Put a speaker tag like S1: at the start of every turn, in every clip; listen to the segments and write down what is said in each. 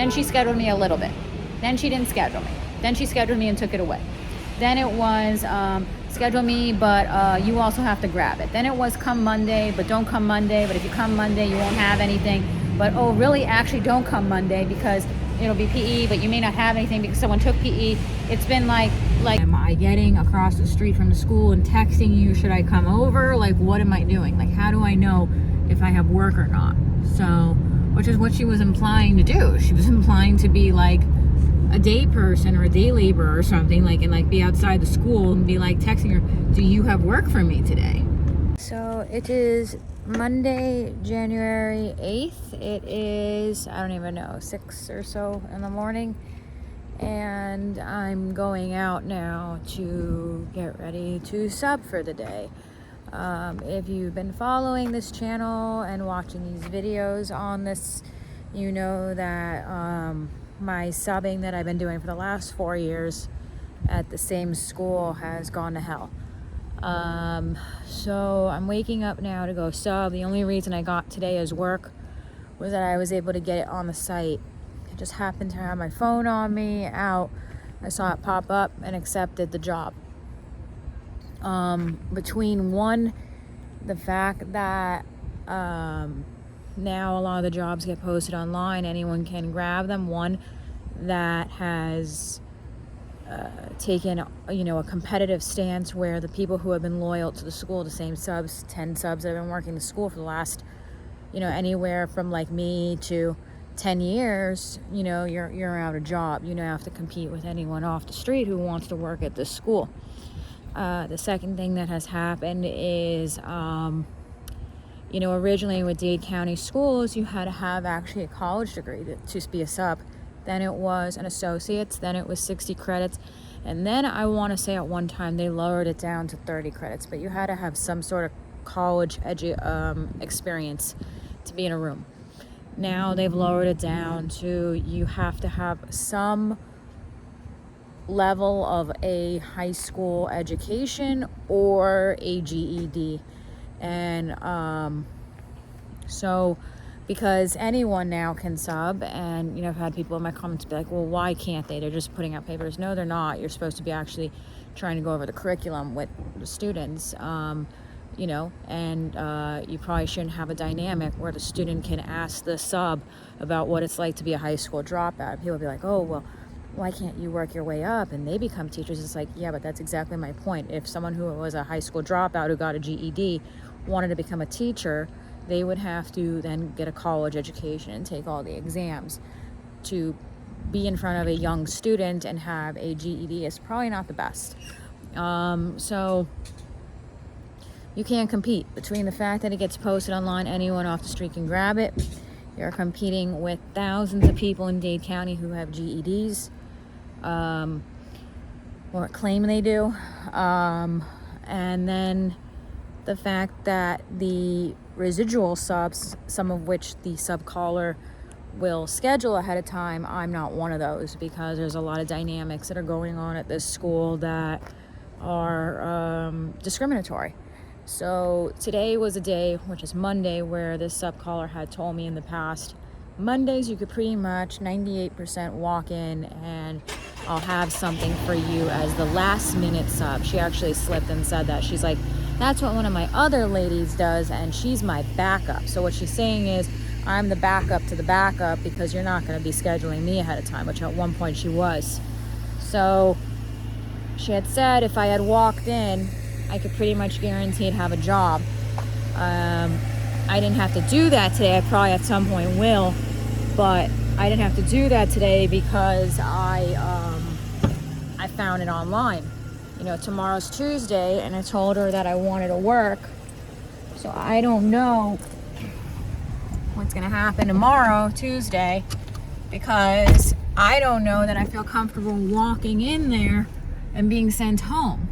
S1: Then she scheduled me a little bit. Then she didn't schedule me. Then she scheduled me and took it away. Then it was schedule me, but you also have to grab it. Then it was come Monday, but don't come Monday. But if you come Monday, you won't have anything. But oh, really, actually don't come Monday because it'll be PE, but you may not have anything because someone took PE. It's been like am I getting across the street from the school and texting you, should I come over? Like, what am I doing? Like, how do I know if I have work or not? So, which is what she was implying to do. She was implying to be like a day person or a day laborer or something, like, and like be outside the school and be like texting her, do you have work for me today? So it is Monday, January 8th. It is, I don't even know, 6 or so in the morning. And I'm going out now to get ready to sub for the day. If you've been following this channel and watching these videos on this, you know that my subbing that I've been doing for the last 4 years at the same school has gone to hell. So I'm waking up now to go sub. The only reason I got today as work was that I was able to get it on the site. I just happened to have my phone on me out. I saw it pop up and accepted the job. Between one, the fact that now a lot of the jobs get posted online, anyone can grab them. One that has taken, you know, a competitive stance where the people who have been loyal to the school, the same subs, 10 subs that have been working the school for the last, you know, anywhere from like me to 10 years, you know, you're out of job. You don't have to compete with anyone off the street who wants to work at this school. The second thing that has happened is, you know, originally with Dade County Schools, you had to have actually a college degree to be a sub. Then it was an associate's, then it was 60 credits. And then I want to say at one time they lowered it down to 30 credits, but you had to have some sort of college experience to be in a room. Now they've lowered it down to you have to have some level of a high school education or a GED. And so because anyone now can sub, and you know, I've had people in my comments be like, well, why can't they? They're just putting out papers. No, they're not. You're supposed to be actually trying to go over the curriculum with the students, you know, and you probably shouldn't have a dynamic where the student can ask the sub about what it's like to be a high school dropout. People will be like, oh, well, why can't you work your way up and they become teachers? It's like, yeah, but that's exactly my point. If someone who was a high school dropout who got a GED wanted to become a teacher, they would have to then get a college education and take all the exams. To be in front of a young student and have a GED is probably not the best. So you can't compete. Between the fact that it gets posted online, anyone off the street can grab it. You're competing with thousands of people in Dade County who have GEDs, or claim they do. And then the fact that the residual subs, some of which the sub caller will schedule ahead of time, I'm not one of those, because there's a lot of dynamics that are going on at this school that are discriminatory. So today was a day, which is Monday, where this sub caller had told me in the past, Mondays you could pretty much 98% walk in and I'll have something for you as the last minute sub. She actually slipped and said that. She's like, that's what one of my other ladies does, and she's my backup. So what she's saying is, I'm the backup to the backup because you're not going to be scheduling me ahead of time, which at one point she was. So she had said if I had walked in, I could pretty much guarantee I'd have a job. I didn't have to do that today. I probably at some point will, but I didn't have to do that today because I found it online. You know, tomorrow's Tuesday, and I told her that I wanted to work. So I don't know what's going to happen tomorrow, Tuesday, because I don't know that I feel comfortable walking in there and being sent home,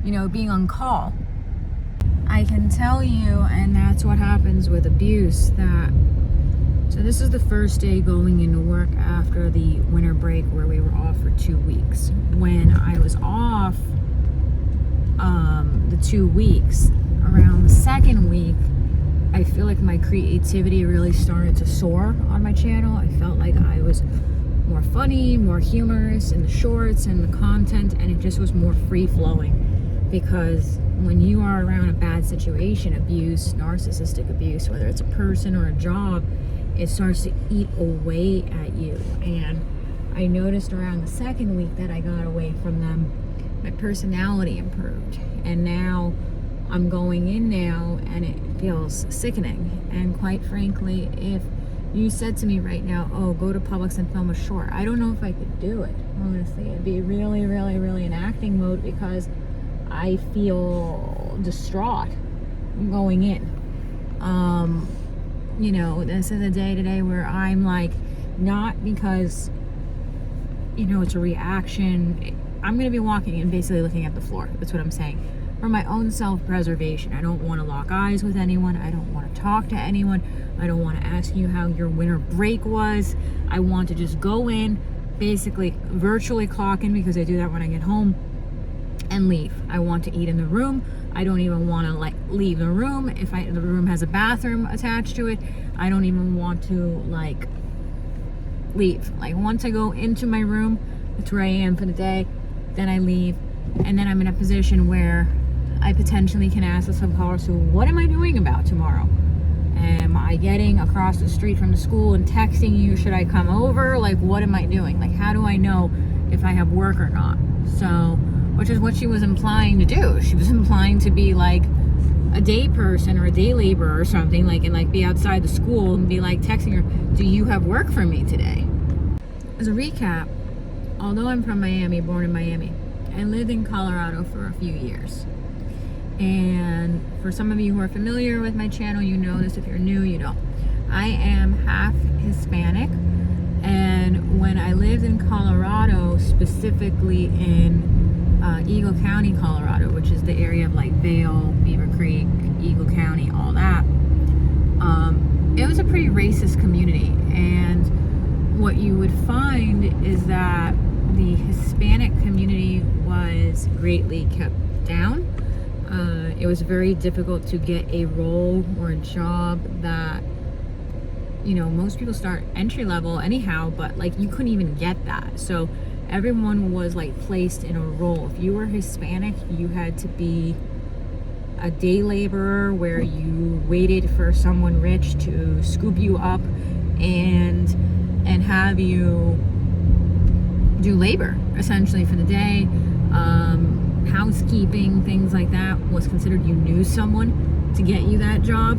S1: you know, being on call. I can tell you, and that's what happens with abuse, that, so this is the first day going into work after the winter break where we were off for 2 weeks. When I was off the 2 weeks, around the second week, I feel like my creativity really started to soar on my channel. I felt like I was more funny, more humorous in the shorts and the content, and it just was more free-flowing. Because when you are around a bad situation, abuse, narcissistic abuse, whether it's a person or a job, it starts to eat away at you. And I noticed around the second week that I got away from them, my personality improved. And now I'm going in now and it feels sickening. And quite frankly, if you said to me right now, oh, go to Publix and film a short, I don't know if I could do it, honestly. It'd be really, really, really in acting mode because I feel distraught going in. You know, this is a day today where I'm like, not because, you know, it's a reaction. I'm going to be walking and basically looking at the floor. That's what I'm saying. For my own self-preservation. I don't want to lock eyes with anyone. I don't want to talk to anyone. I don't want to ask you how your winter break was. I want to just go in, basically virtually clock in, because I do that when I get home, and leave. I want to eat in the room. I don't even want to like leave the room. If the room has a bathroom attached to it, I don't even want to like leave. Like once I go into my room, that's where I am for the day, then I leave, and then I'm in a position where I potentially can ask the subcaller, so what am I doing about tomorrow? Am I getting across the street from the school and texting you, should I come over? Like, what am I doing? Like, how do I know if I have work or not? So, which is what she was implying to do. She was implying to be like a day person or a day laborer or something, like, and like be outside the school and be like texting her, do you have work for me today? As a recap, although I'm from Miami, born in Miami, I lived in Colorado for a few years. And for some of you who are familiar with my channel, you know this. If you're new, you don't. I am half Hispanic, and when I lived in Colorado, specifically in Eagle County, Colorado, which is the area of like Vail, Beaver Creek, Eagle County, all that, it was a pretty racist community. And what you would find is that the Hispanic community was greatly kept down. It was very difficult to get a role or a job that, you know, most people start entry level anyhow, but like you couldn't even get that. So everyone was like placed in a role. If you were Hispanic, you had to be a day laborer where you waited for someone rich to scoop you up and have you do labor essentially for the day. Housekeeping, things like that was considered, you knew someone to get you that job.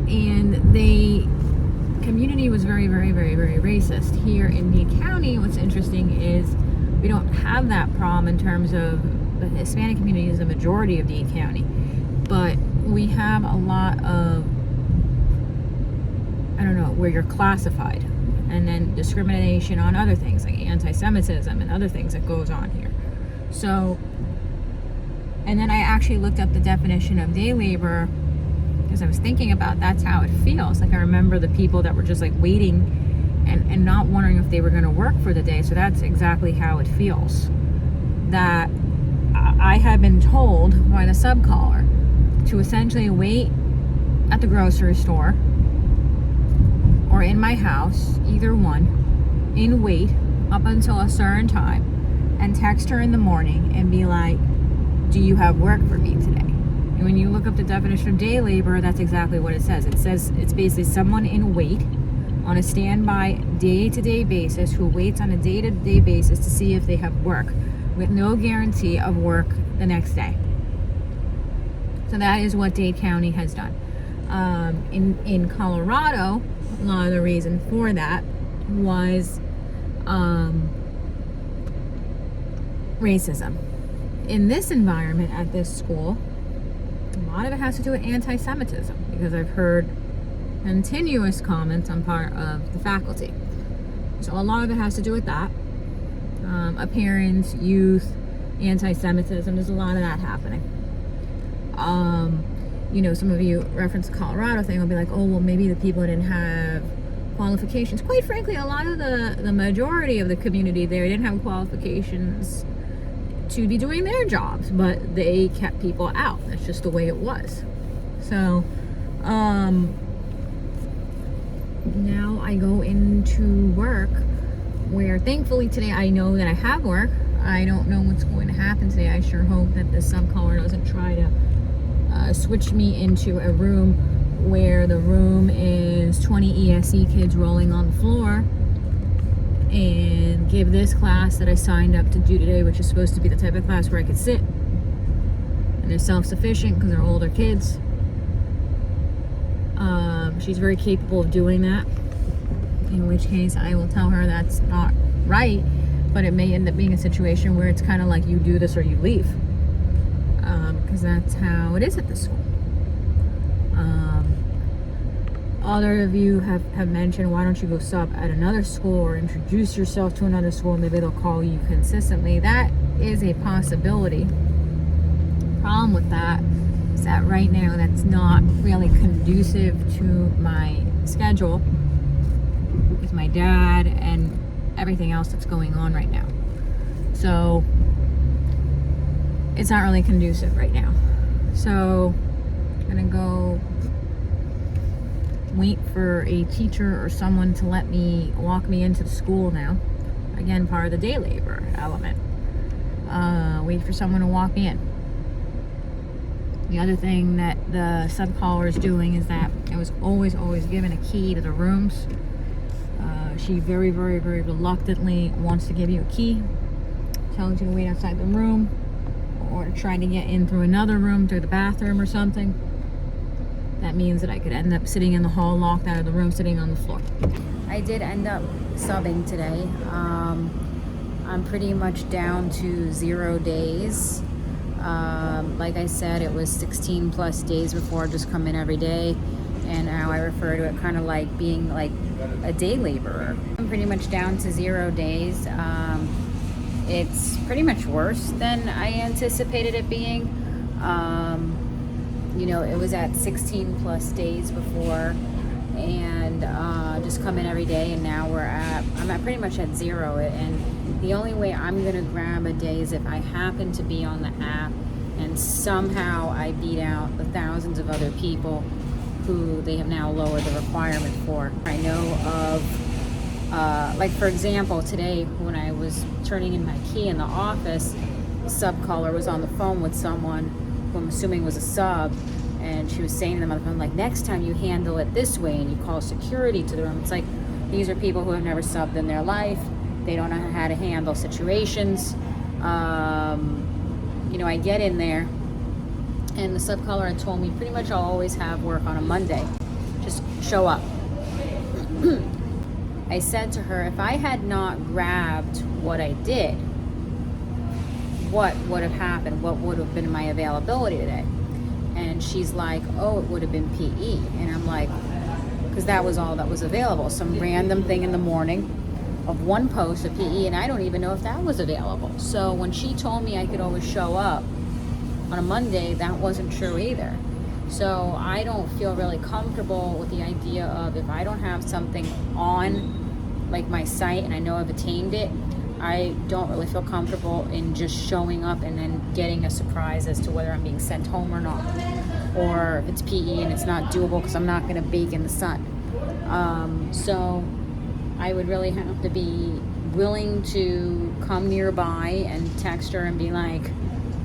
S1: And the community was very, very, very, very racist. Here in Dade County, what's interesting is we don't have that problem in terms of the Hispanic community is the majority of Dade County, but we have a lot of, I don't know, where you're classified, and then discrimination on other things like anti-Semitism and other things that goes on here. So, and then I actually looked up the definition of day labor because I was thinking about that's how it feels. Like I remember the people that were just like waiting and not wondering if they were going to work for the day. So that's exactly how it feels. That I had been told by the subcaller to essentially wait at the grocery store or in my house, either one, and wait up until a certain time and text her in the morning and be like, do you have work for me today? And when you look up the definition of day labor, that's exactly what it says. It says it's basically someone in wait on a standby day-to-day basis who waits on a day-to-day basis to see if they have work with no guarantee of work the next day. So that is what Dade County has done. In Colorado, a lot of the reason for that was racism. In this environment at this school, a lot of it has to do with anti-Semitism because I've heard continuous comments on part of the faculty. So a lot of it has to do with that. Appearance, youth, anti-Semitism, there's a lot of that happening. You know, some of you reference the Colorado thing will be like, oh, well, maybe the people didn't have qualifications. Quite frankly, a lot of the majority of the community there didn't have qualifications to be doing their jobs, but they kept people out. That's just the way it was. So Now I go into work, where thankfully today I know that I have work. I don't know what's going to happen today. I sure hope that the subcaller doesn't try to switch me into a room where the room is 20 ESE kids rolling on the floor, and give this class that I signed up to do today, which is supposed to be the type of class where I could sit and they're self-sufficient because they're older kids. She's very capable of doing that, in which case I will tell her that's not right, but it may end up being a situation where it's kind of like you do this or you leave, because that's how it is at this school. Other of you have mentioned, why don't you go sub at another school or introduce yourself to another school, maybe they'll call you consistently. That is a possibility. Problem with that is that right now that's not really conducive to my schedule with my dad and everything else that's going on right now. So it's not really conducive right now. So I'm gonna go wait for a teacher or someone to let me walk me into the school now. Again, part of the day labor element. Wait for someone to walk me in. The other thing that the subcaller is doing is that I was always given a key to the rooms. She very reluctantly wants to give you a key, tells you to wait outside the room or to try to get in through another room, through the bathroom or something. That means that I could end up sitting in the hall, locked out of the room, sitting on the floor. I did end up subbing today. I'm pretty much down to 0 days. Like I said, it was 16 plus days before I just come in every day, and now I refer to it kind of like being like a day laborer. I'm pretty much down to 0 days. It's pretty much worse than I anticipated it being. You know, it was at 16 plus days before, and just come in every day, and now I'm at pretty much at 0. And the only way I'm gonna grab a day is if I happen to be on the app and somehow I beat out the thousands of other people who they have now lowered the requirement for. I know of, like for example, today when I was turning in my key in the office, the subcaller was on the phone with someone who I'm assuming was a sub, and she was saying to them on the phone, like, next time you handle it this way and you call security to the room. It's like, these are people who have never subbed in their life. They don't know how to handle situations. You know, I get in there, and the subcaller had told me pretty much I'll always have work on a Monday. Just show up. I said to her, if I had not grabbed what I did, what would have happened? What would have been my availability today? And she's like, oh, it would have been PE. And I'm like, because that was all that was available. Some random thing in the morning of one post of PE, and I don't even know if that was available. So when she told me I could always show up on a Monday, that wasn't true either. So I don't feel really comfortable with the idea of, if I don't have something on like my site and I know I've attained it, I don't really feel comfortable in just showing up and then getting a surprise as to whether I'm being sent home or not, or if it's PE and it's not doable because I'm not going to bake in the sun. So I would really have to be willing to come nearby and text her and be like,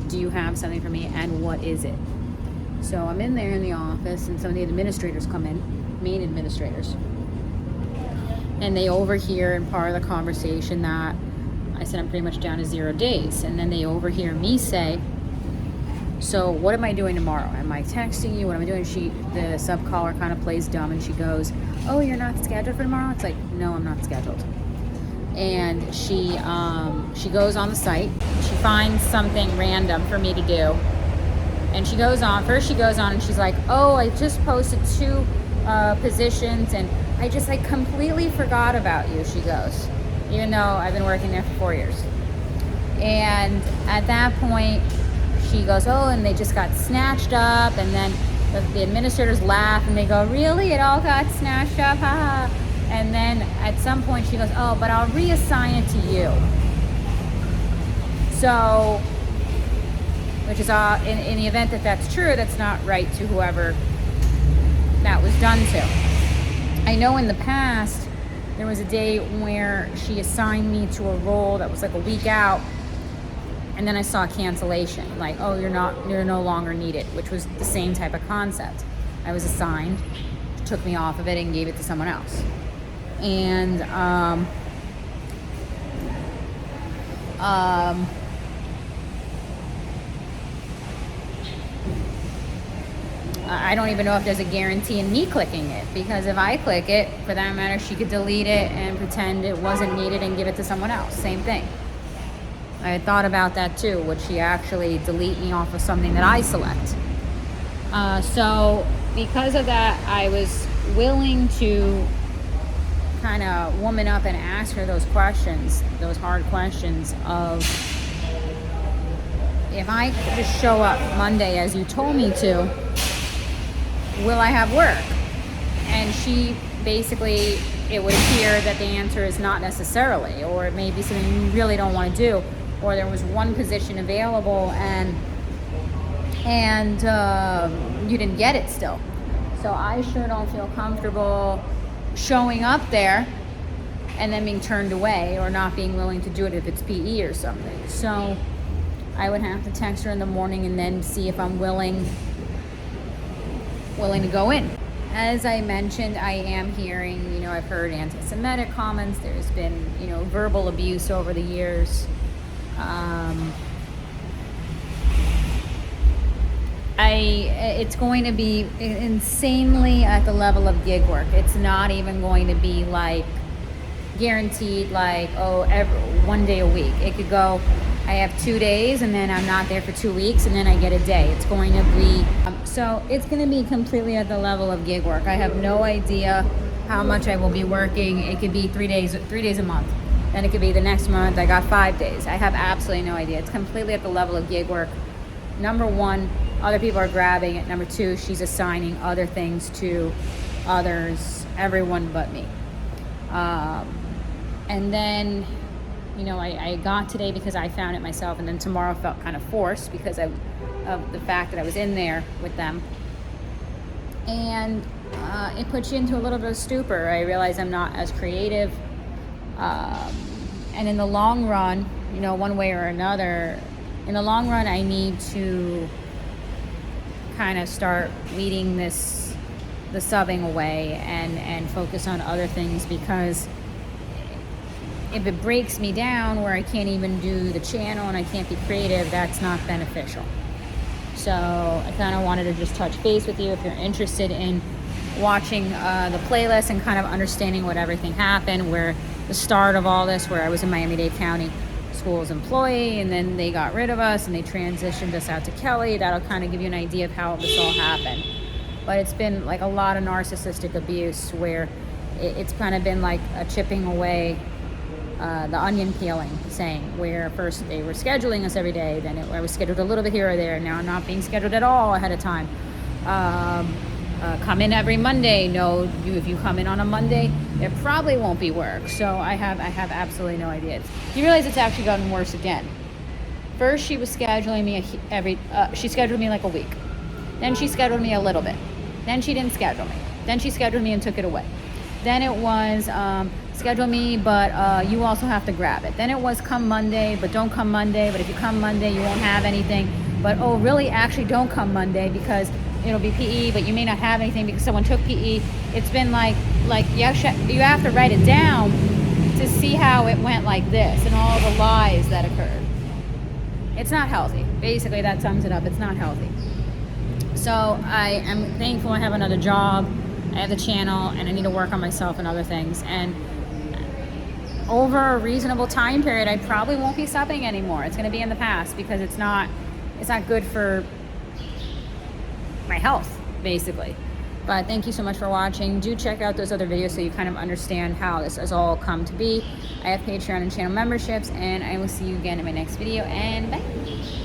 S1: do you have something for me, and what is it? So I'm in there in the office, and some of the administrators come in, main administrators, and they overhear in part of the conversation that I said I'm pretty much down to 0 days. And then they overhear me say, so what am I doing tomorrow? Am I texting you? What am I doing? The subcaller kind of plays dumb, and she goes, oh, you're not scheduled for tomorrow? It's like, no, I'm not scheduled. And she goes on the site. She finds something random for me to do. And she goes on and she's like, oh, I just posted 2 positions, and I just like completely forgot about you, she goes, even though I've been working there for 4 years. And at that point, she goes, oh, and they just got snatched up. And then the administrators laugh and they go, really? It all got snatched up? Ha ha. And then at some point she goes, oh, but I'll reassign it to you. So, which is in the event that that's true, that's not right to whoever that was done to. I know in the past, there was a day where she assigned me to a role that was like a week out, and then I saw cancellation, like, oh, you're no longer needed, which was the same type of concept. I was assigned, took me off of it and gave it to someone else. And I don't even know if there's a guarantee in me clicking it, because if I click it, for that matter, she could delete it and pretend it wasn't needed and give it to someone else. Same thing. I had thought about that too. Would she actually delete me off of something that I select? So because of that, I was willing to kind of woman up and ask her those questions, those hard questions of, if I just show up Monday as you told me to, will I have work? And she basically, it would appear that the answer is not necessarily, or it may be something you really don't want to do, or there was one position available and you didn't get it still. So I sure don't feel comfortable showing up there and then being turned away, or not being willing to do it if it's PE or something. So I would have to text her in the morning and then see if I'm willing to go in. As I mentioned, I am hearing, I've heard anti-Semitic comments. There's been, verbal abuse over the years. It's going to be insanely at the level of gig work. It's not even going to be like guaranteed, like, one day a week. It could go, I have 2 days and then I'm not there for 2 weeks and then I get a day. It's going to be, so it's going to be completely at the level of gig work. I have no idea how much I will be working. It could be 3 days a month. Then it could be the next month, I got 5 days. I have absolutely no idea. It's completely at the level of gig work. Number one, other people are grabbing it. Number two, she's assigning other things to others, everyone but me. And then, I got today because I found it myself, and then tomorrow felt kind of forced because of the fact that I was in there with them. And it puts you into a little bit of stupor. I realize I'm not as creative. And in the long run, one way or another, in the long run, I need to kind of start weeding the subbing away and focus on other things, because if it breaks me down where I can't even do the channel and I can't be creative, that's not beneficial. So I kind of wanted to just touch base with you if you're interested in watching the playlist and kind of understanding what everything happened, where the start of all this, where I was a Miami-Dade County Schools employee, and then they got rid of us and they transitioned us out to Kelly. That'll kind of give you an idea of how this all happened. But it's been like a lot of narcissistic abuse, where it's kind of been like a chipping away, the onion peeling saying, where first they were scheduling us every day, then I was scheduled a little bit here or there, now I'm not being scheduled at all ahead of time. Come in every Monday. No, if you come in on a Monday, there probably won't be work. So I have absolutely no idea. You realize it's actually gotten worse again. First, she was scheduling me she scheduled me like a week. Then she scheduled me a little bit. Then she didn't schedule me. Then she scheduled me and took it away. Then it was schedule me, but you also have to grab it. Then it was come Monday, but don't come Monday. But if you come Monday, you won't have anything. But really, actually don't come Monday, because it'll be PE, but you may not have anything because someone took PE. It's been like you have to write it down to see how it went like this, and all the lies that occurred. It's not healthy. Basically, that sums it up. It's not healthy. So I am thankful I have another job. I have the channel, and I need to work on myself and other things. And over a reasonable time period, I probably won't be subbing anymore. It's going to be in the past, because it's not good for my health, basically. But thank you so much for watching. Do check out those other videos so you kind of understand how this has all come to be. I have Patreon and channel memberships, and I will see you again in my next video, and bye.